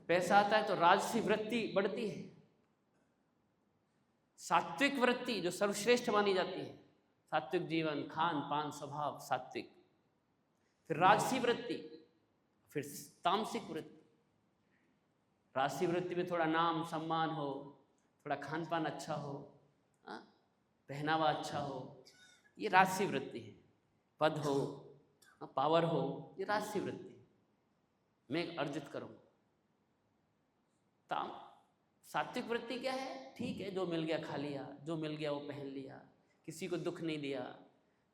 जब पैसा आता है तो राजसी वृत्ति बढ़ती है, सात्विक वृत्ति जो सर्वश्रेष्ठ मानी जाती है, सात्विक जीवन, खान पान, स्वभाव सात्विक, फिर राजसी वृत्ति, फिर तामसिक वृत्ति। राजसी वृत्ति में थोड़ा नाम सम्मान हो, थोड़ा खान पान अच्छा हो, पहनावा अच्छा हो, ये राजसी वृत्ति है। पद हो, पावर हो, ये राजसी वृत्ति है, मैं अर्जित करूँ। सात्विक वृत्ति क्या है? ठीक है, जो मिल गया खा लिया, जो मिल गया वो पहन लिया, किसी को दुख नहीं दिया,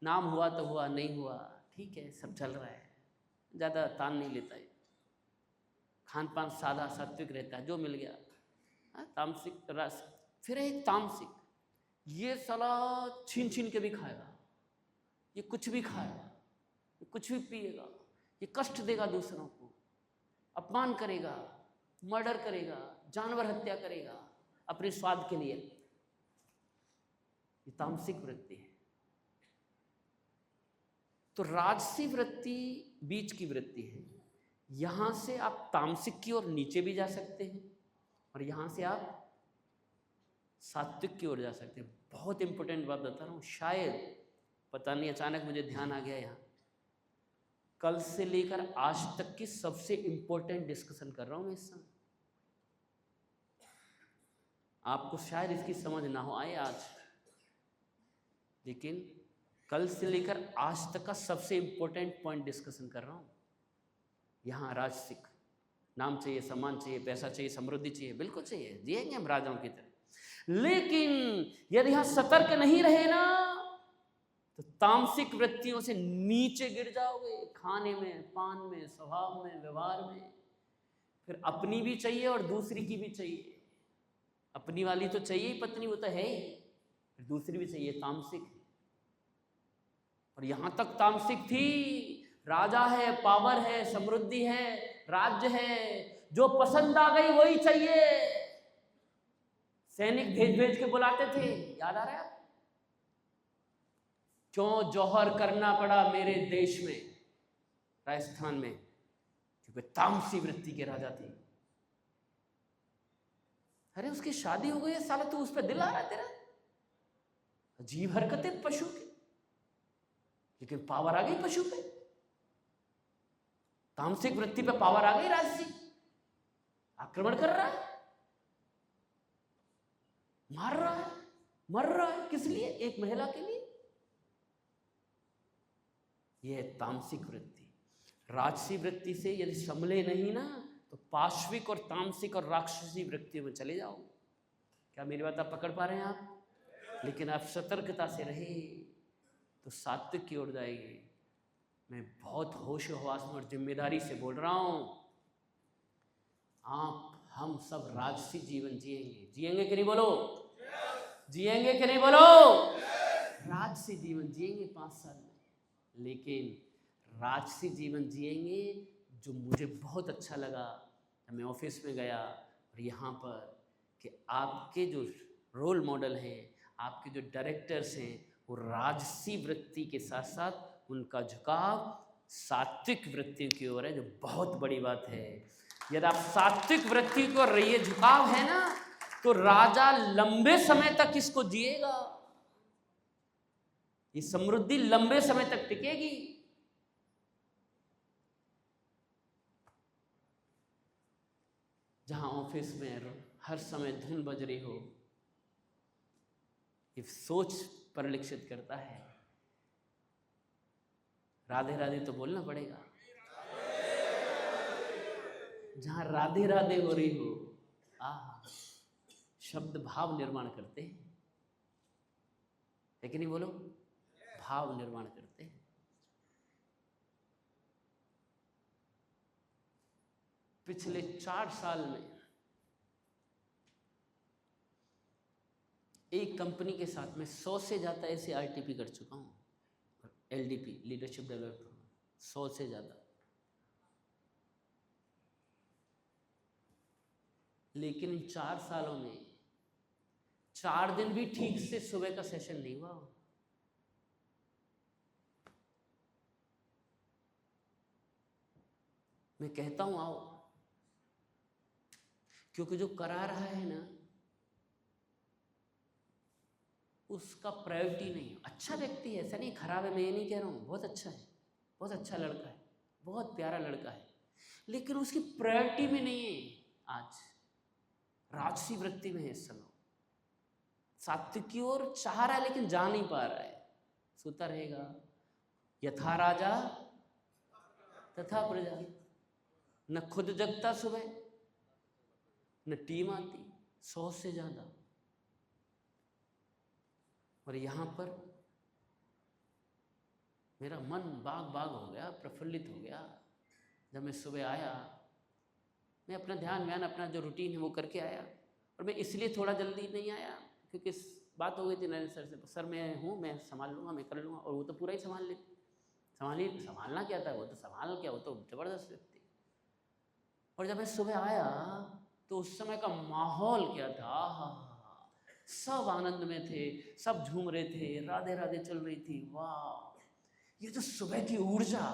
नाम हुआ तो हुआ, नहीं हुआ ठीक है, सब चल रहा है, ज़्यादा तान नहीं लेता है, खान पान सादा सात्विक रहता है, जो मिल गया। तामसिक रस, फिर एक तामसिक, ये साला छीन छीन के भी खाएगा, ये कुछ भी खाएगा, ये कुछ भी पिएगा, ये कष्ट देगा दूसरों को, अपमान करेगा, मर्डर करेगा, जानवर हत्या करेगा अपने स्वाद के लिए। ये तामसिक वृत्ति है। तो राजसी वृत्ति बीच की वृत्ति है, यहां से आप तामसिक की ओर नीचे भी जा सकते हैं और यहां से आप सात्विक की ओर जा सकते हैं। बहुत इंपॉर्टेंट बात बता रहा हूं, शायद पता नहीं अचानक मुझे ध्यान आ गया, यहां कल से लेकर आज तक की सबसे इंपॉर्टेंट डिस्कशन कर रहा हूं मैं इस समय। आपको शायद इसकी समझ ना हो आए आज, लेकिन कल से लेकर आज तक का सबसे इंपॉर्टेंट पॉइंट डिस्कशन कर रहा हूं। यहां राजसिक, नाम चाहिए, सम्मान चाहिए, पैसा चाहिए, समृद्धि चाहिए, बिल्कुल चाहिए, जिएंगे हम राजाओं की तरह, लेकिन यदि यहां सतर्क नहीं रहे ना तो तामसिक वृत्तियों से नीचे गिर जाओगे, खाने में, पान में, स्वभाव में, व्यवहार में। फिर अपनी भी चाहिए और दूसरी की भी चाहिए। अपनी वाली तो चाहिए ही, पत्नी वो तो है ही, फिर दूसरी भी चाहिए, तामसिक। और यहां तक तामसिक थी, राजा है, पावर है, समृद्धि है, राज्य है, जो पसंद आ गई वही चाहिए। सैनिक भेज भेज के बुलाते थे, याद आ रहा है? क्यों जौहर करना पड़ा मेरे देश में, राजस्थान में? क्योंकि तामसी वृत्ति के राजा थे। अरे उसकी शादी हो गई है साला, तू उस पर दिल आ रहा है तेरा? अजीब हरकतें पशु की, लेकिन पावर आ गई पशु पे, तामसिक वृत्ति पे पावर आ गई, राजसी आक्रमण कर रहा है, मार रहा है, मर रहा है, किस लिए? एक महिला के लिए। यह तामसिक वृत्ति। राजसी वृत्ति से यदि संभले नहीं ना तो पाश्विक और तामसिक और राक्षसी वृत्तियों में चले जाओ। क्या मेरी बात आप पकड़ पा रहे हैं आप? लेकिन आप सतर्कता से रहे तो सात्विक की ओर जाएंगे। मैं बहुत होश हवास में और जिम्मेदारी से बोल रहा हूं, आप हम सब राजसी जीवन जिएंगे। जिएंगे कि नहीं बोलो? जिएंगे कि नहीं बोलो? राजसी जीवन जिएंगे 5 साल में, लेकिन राजसी जीवन जिएंगे जो मुझे बहुत अच्छा लगा। मैं ऑफिस में गया और यहाँ पर कि आपके जो रोल मॉडल हैं, आपके जो डायरेक्टर्स हैं, वो राजसी वृत्ति के साथ साथ उनका झुकाव सात्विक वृत्ति की ओर है, जो बहुत बड़ी बात है। यदि आप सात्विक वृत्ति की ओर रहिए, झुकाव है ना, तो राजा लंबे समय तक इसको जिएगा, ये समृद्धि लंबे समय तक टिकेगी। जहां ऑफिस में हर समय धुन बज रही हो, ये सोच परिलक्षित करता है। राधे राधे तो बोलना पड़ेगा। जहां राधे राधे हो रही हो, शब्द भाव निर्माण करते हैं, है कि नहीं बोलो? भाव निर्माण करते हैं। पिछले 4 साल में एक कंपनी के साथ में 100 से ज़्यादा ऐसे आरटीपी कर चुका हूँ, एलडीपी, लीडरशिप डेवलपमेंट, 100 से ज़्यादा। लेकिन इन 4 सालों में 4 दिन भी ठीक से सुबह का सेशन नहीं हुआ। मैं कहता हूँ आओ, क्योंकि जो करा रहा है ना उसका प्रायोरिटी नहीं है। अच्छा व्यक्ति है, ऐसा नहीं खराब है, मैं ये नहीं कह रहा हूँ, बहुत अच्छा है, बहुत अच्छा लड़का है, बहुत प्यारा लड़का है, लेकिन उसकी प्रायोरिटी में नहीं है। आज राजसी वृत्ति में है इस समय, सात्विक की ओर चाह रहा है लेकिन जा नहीं पा रहा है। सोता रहेगा, यथा राजा तथा प्रजा, न खुद जगता सुबह न टीम आती 100 से ज्यादा। और यहां पर मेरा मन बाग बाग हो गया, प्रफुल्लित हो गया। जब मैं सुबह आया, मैं अपना ध्यान अपना जो रूटीन है वो करके आया। और मैं इसलिए थोड़ा जल्दी नहीं आया क्योंकि बात हो गई थी नरेंद्र सर से, सर मैं हूँ, मैं संभाल लूँगा, मैं कर लूँगा। और वो तो पूरा ही संभाल लेते, संभालना क्या था, वो तो संभाल क्या, वो तो ज़बरदस्त व्यक्ति। और जब मैं सुबह आया तो उस समय का माहौल क्या था, सब आनंद में थे, सब झूम रहे थे, राधे राधे चल रही थी। वाह, ये जो सुबह की ऊर्जा,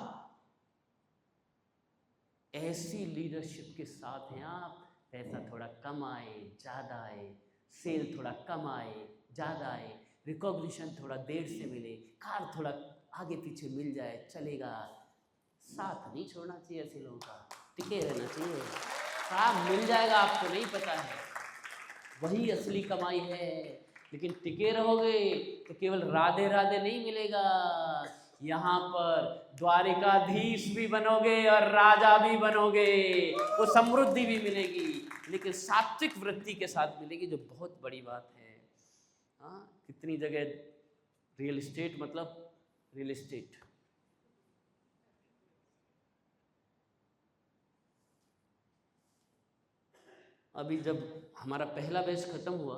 ऐसी लीडरशिप के साथ हैं आप। पैसा थोड़ा कम आए ज़्यादा आए, सेल थोड़ा कम आए ज़्यादा आए, रिकॉग्निशन थोड़ा देर से मिले, कार थोड़ा आगे पीछे मिल जाए, चलेगा। साथ नहीं छोड़ना चाहिए ऐसे लोगों का, टिके रहना चाहिए। काम मिल जाएगा, आपको नहीं पता है, वही असली कमाई है। लेकिन टिके रहोगे तो केवल राधे राधे नहीं मिलेगा, यहाँ पर द्वारिकाधीश भी बनोगे और राजा भी बनोगे, वो समृद्धि भी मिलेगी, लेकिन सात्विक वृत्ति के साथ मिलेगी, जो बहुत बड़ी बात है। हाँ, कितनी जगह रियल एस्टेट, मतलब रियल एस्टेट, अभी जब हमारा पहला बैच खत्म हुआ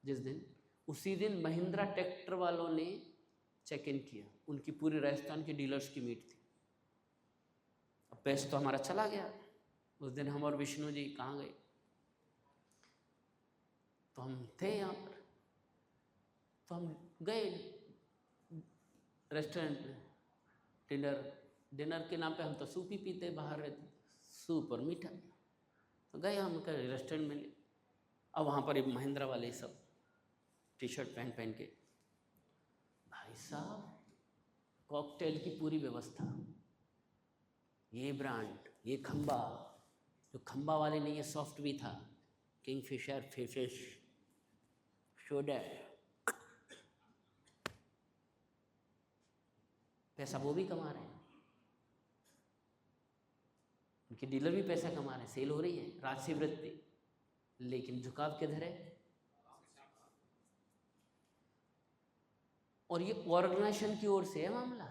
जिस दिन, उसी दिन महिंद्रा ट्रैक्टर वालों ने चेक इन किया, उनकी पूरी राजस्थान की डीलर्स की मीट थी। अब बैच तो हमारा चला गया। उस दिन हम और विष्णु जी कहाँ गए, तो हम थे यहाँ पर, तो हम गए रेस्टोरेंट में, डिनर के नाम पे हम तो सूप ही पीते, बाहर रहते, सूप और मीठा। तो गए हम रेस्टोरेंट में, अब वहाँ पर महिंद्रा वाले सब टी शर्ट पहन के, भाई साहब कॉकटेल की पूरी व्यवस्था, ये ब्रांड, ये खंबा, जो खंबा वाले नहीं, ये सॉफ्ट भी था, किंगफिशर, फिश, सोडा, पैसा वो भी कमा रहे हैं, उनके डीलर भी पैसा कमा रहे हैं, सेल हो रही है, राजसी वृत्ति। लेकिन झुकाव किधर है? और ये ऑर्गेनाइजेशन की ओर से है मामला।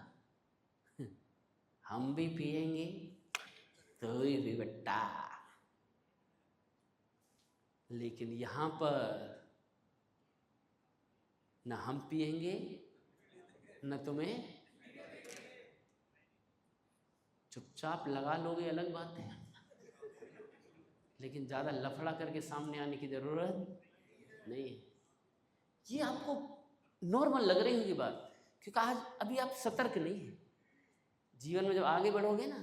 हम भी पिएंगे तो भी बट्टा, लेकिन यहां पर न हम पिएंगे न तुम्हें, चुपचाप लगा लोगे अलग बात है, लेकिन ज़्यादा लफड़ा करके सामने आने की ज़रूरत नहीं है। ये आपको नॉर्मल लग रही होगी बात, क्योंकि आज अभी आप सतर्क नहीं हैं। जीवन में जब आगे बढ़ोगे ना,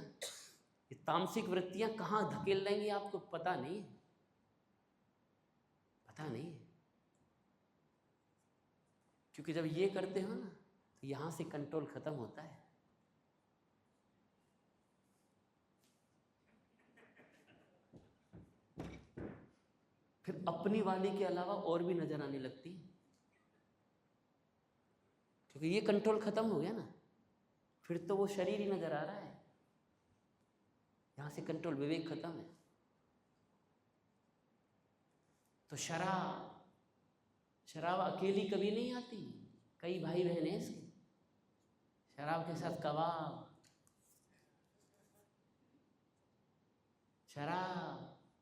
ये तामसिक वृत्तियां कहाँ धकेल देंगी आपको पता नहीं है, पता नहीं है। क्योंकि जब ये करते हो ना, तो यहाँ से कंट्रोल खत्म होता है। फिर अपनी वाली के अलावा और भी नजर आने लगती है, क्योंकि ये कंट्रोल खत्म हो गया ना, फिर तो वो शरीर ही नजर आ रहा है, यहां से कंट्रोल, विवेक खत्म है। तो शराब अकेली कभी नहीं आती, कई भाई बहन हैं इसके। शराब के साथ कबाब, शराब,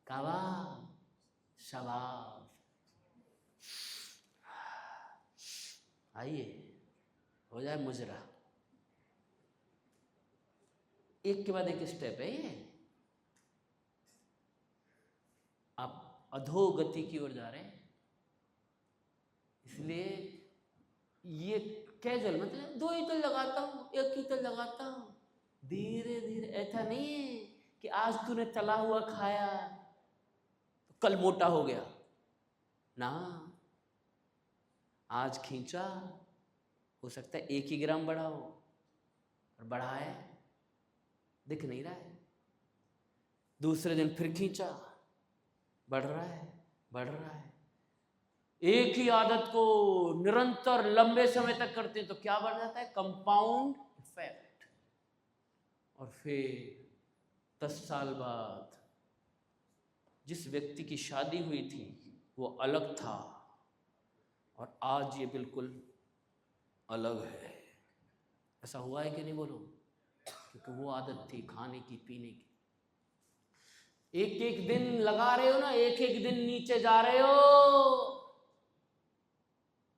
कबाब, शबाब। आइए हो जाए मुजरा, एक के बाद एक स्टेप है ये। आप अधोगति की ओर जा रहे हैं, इसलिए ये कैजुअल, मतलब 2 ही तो लगाता हूँ, 1 ही तो लगाता हूँ, धीरे धीरे। ऐसा नहीं है कि आज तूने तला हुआ खाया तो कल मोटा हो गया ना, आज खींचा, हो सकता है 1 ही ग्राम बढ़ा हो, और बढ़ा है, दिख नहीं रहा है। दूसरे दिन फिर खींचा, बढ़ रहा है, बढ़ रहा है। एक ही आदत को निरंतर लंबे समय तक करते हैं तो क्या बढ़ जाता है? Compound effect. और फिर 10 साल बाद जिस व्यक्ति की शादी हुई थी वो अलग था, और आज ये बिल्कुल अलग है। ऐसा हुआ है कि नहीं बोलो? क्योंकि वो आदत थी खाने की, पीने की। एक एक दिन लगा रहे हो ना, एक एक दिन नीचे जा रहे हो।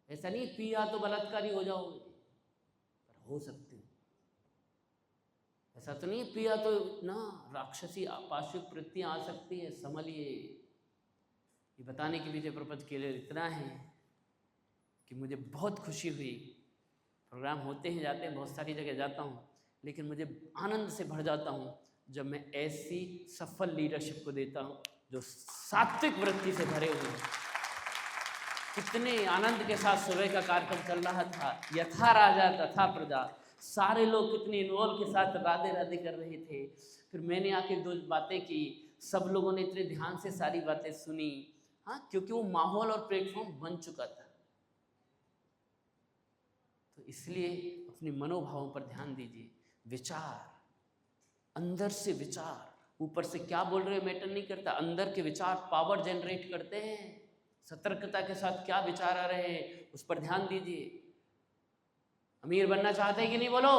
ऐसा नहीं पिया तो बलात्कारी हो जाओगे, पर हो सकते हो। ऐसा तो नहीं पिया तो ना राक्षसी पाशविक वृत्तियां आ सकती है, संभलिए। ये बताने के पीछे प्रपंच के लिए इतना है कि मुझे बहुत खुशी हुई। प्रोग्राम होते हैं, जाते हैं, बहुत सारी जगह जाता हूँ, लेकिन मुझे आनंद से भर जाता हूँ जब मैं ऐसी सफल लीडरशिप को देता हूँ जो सात्विक वृत्ति से भरे हुए हैं। कितने आनंद के साथ सुबह का कार्यक्रम चल रहा था, यथा राजा तथा प्रजा, सारे लोग कितने इन्वॉल्व के साथ राधे राधे कर रहे थे। फिर मैंने आके 2 बातें की, सब लोगों ने इतने ध्यान से सारी बातें सुनी। हाँ, क्योंकि वो माहौल और प्लेटफॉर्म बन चुका था। तो इसलिए अपने मनोभावों पर ध्यान दीजिए। विचार, अंदर से विचार, ऊपर से क्या बोल रहे हो मैटर नहीं करता, अंदर के विचार पावर जनरेट करते हैं। सतर्कता के साथ क्या विचार आ रहे हैं उस पर ध्यान दीजिए। अमीर बनना चाहते हैं कि नहीं बोलो?